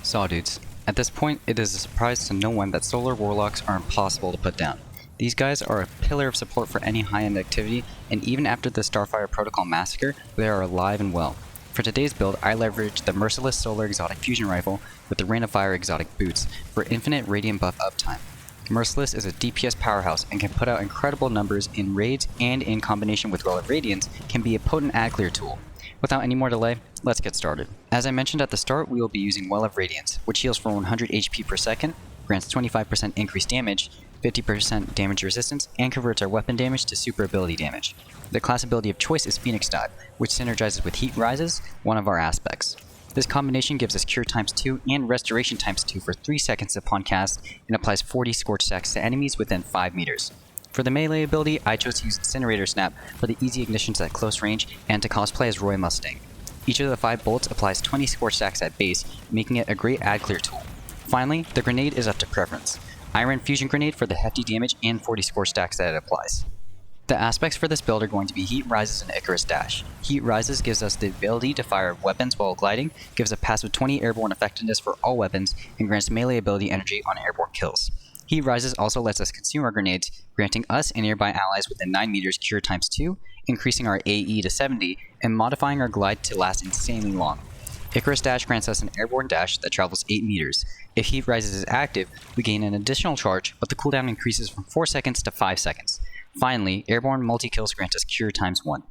Saw dudes. At this point, it is a surprise to no one that solar warlocks are impossible to put down. These guys are a pillar of support for any high-end activity, and even after the Starfire Protocol massacre, they are alive and well. For today's build, I leveraged the Merciless Solar Exotic Fusion Rifle with the Rain of Fire Exotic Boots for infinite radiant buff uptime. Merciless is a DPS powerhouse and can put out incredible numbers in raids, and in combination with Well of Radiance can be a potent ad clear tool. Without any more delay, let's get started. As I mentioned at the start, we will be using Well of Radiance, which heals for 100 HP per second, grants 25% increased damage, 50% damage resistance, and converts our weapon damage to super ability damage. The class ability of choice is Phoenix Dive, which synergizes with Heat Rises, one of our aspects. This combination gives us Cure ×2 and Restoration ×2 for 3 seconds upon cast, and applies 40 Scorch stacks to enemies within 5 meters. For the melee ability, I chose to use Incinerator Snap for the easy ignitions at close range and to cosplay as Roy Mustang. Each of the 5 bolts applies 20 Scorch stacks at base, making it a great ad clear tool. Finally, the grenade is up to preference. I ran Fusion Grenade for the hefty damage and 40 Scorch stacks that it applies. The aspects for this build are going to be Heat Rises and Icarus Dash. Heat Rises gives us the ability to fire weapons while gliding, gives a passive 20 airborne effectiveness for all weapons, and grants melee ability energy on airborne kills. Heat Rises also lets us consume our grenades, granting us and nearby allies within 9 meters Cure ×2, increasing our AE to 70, and modifying our glide to last insanely long. Icarus Dash grants us an airborne dash that travels 8 meters. If Heat Rises is active, we gain an additional charge, but the cooldown increases from 4 seconds to 5 seconds. Finally, airborne multi-kills grant us Cure ×1.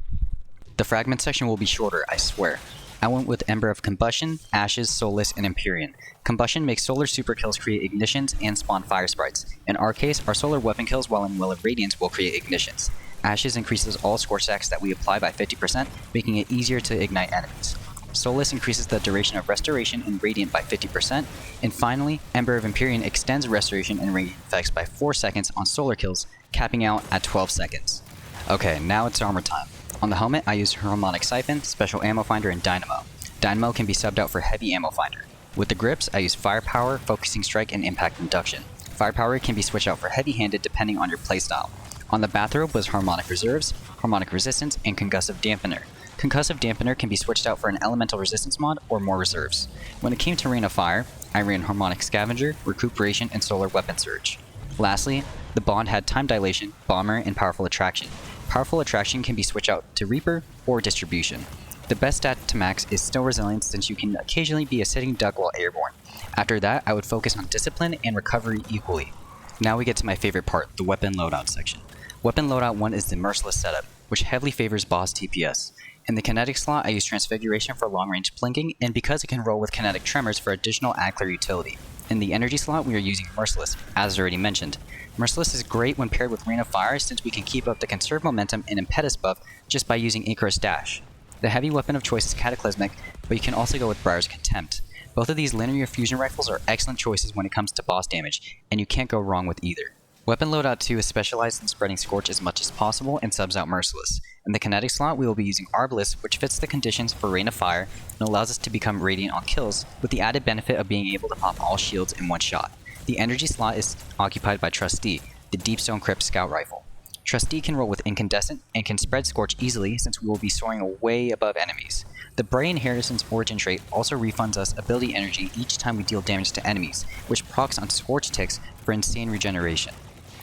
The Fragment section will be shorter, I swear. I went with Ember of Combustion, Ashes, Soulless, and Empyrean. Combustion makes solar super kills create ignitions and spawn fire sprites. In our case, our solar weapon kills while in Well of Radiance will create ignitions. Ashes increases all scorch stacks that we apply by 50%, making it easier to ignite enemies. Soulless increases the duration of Restoration and Radiant by 50%, and finally, Ember of Empyrean extends Restoration and Radiant effects by 4 seconds on solar kills, capping out at 12 seconds. Okay, now it's armor time. On the helmet, I used Harmonic Siphon, Special Ammo Finder, and Dynamo. Dynamo can be subbed out for Heavy Ammo Finder. With the grips, I use Firepower, Focusing Strike, and Impact Induction. Firepower can be switched out for heavy-handed depending on your playstyle. On the bathrobe was Harmonic Reserves, Harmonic Resistance, and Concussive Dampener. Concussive Dampener can be switched out for an Elemental Resistance mod or more reserves. When it came to Rain of Fire, I ran Harmonic Scavenger, Recuperation, and Solar Weapon Surge. Lastly, the Bond had Time Dilation, Bomber, and Powerful Attraction. Powerful Attraction can be switched out to Reaper or Distribution. The best stat to max is still Resilience, since you can occasionally be a sitting duck while airborne. After that, I would focus on Discipline and Recovery equally. Now we get to my favorite part, the Weapon Loadout section. Weapon Loadout 1 is the Merciless setup, which heavily favors boss TPS. In the Kinetic slot, I use Transfiguration for long-range blinking, and because it can roll with Kinetic Tremors for additional ad clear utility. In the Energy slot, we are using Merciless, as already mentioned. Merciless is great when paired with Rain of Fire, since we can keep up the Conserve Momentum and Impetus buff just by using Icarus Dash. The heavy weapon of choice is Cataclysmic, but you can also go with Briar's Contempt. Both of these linear fusion rifles are excellent choices when it comes to boss damage, and you can't go wrong with either. Weapon Loadout 2 is specialized in spreading Scorch as much as possible and subs out Merciless. In the Kinetic slot, we will be using Arbalest, which fits the conditions for Rain of Fire and allows us to become Radiant on kills, with the added benefit of being able to pop all shields in one shot. The Energy slot is occupied by Trustee, the Deepstone Crypt Scout Rifle. Trustee can roll with Incandescent and can spread Scorch easily, since we will be soaring way above enemies. The Bray Inheritance Origin trait also refunds us ability energy each time we deal damage to enemies, which procs on Scorch ticks for insane regeneration.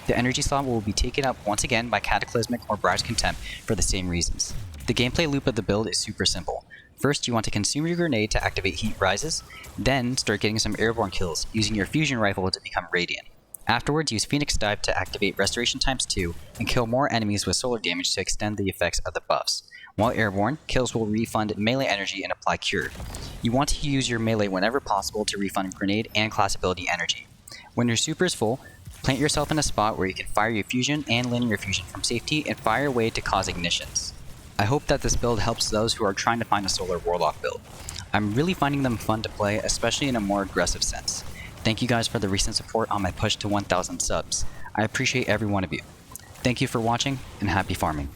The Energy slot will be taken up once again by Cataclysmic or Briar's Contempt for the same reasons. The gameplay loop of the build is super simple. First, you want to consume your grenade to activate Heat Rises, then start getting some airborne kills, using your fusion rifle to become Radiant. Afterwards, use Phoenix Dive to activate Restoration ×2 and kill more enemies with solar damage to extend the effects of the buffs. While airborne, kills will refund melee energy and apply Cure. You want to use your melee whenever possible to refund grenade and class ability energy. When your super is full, plant yourself in a spot where you can fire your fusion and linear fusion from safety and fire away to cause ignitions. I hope that this build helps those who are trying to find a solar warlock build. I'm really finding them fun to play, especially in a more aggressive sense. Thank you guys for the recent support on my push to 1,000 subs. I appreciate every one of you. Thank you for watching, and happy farming.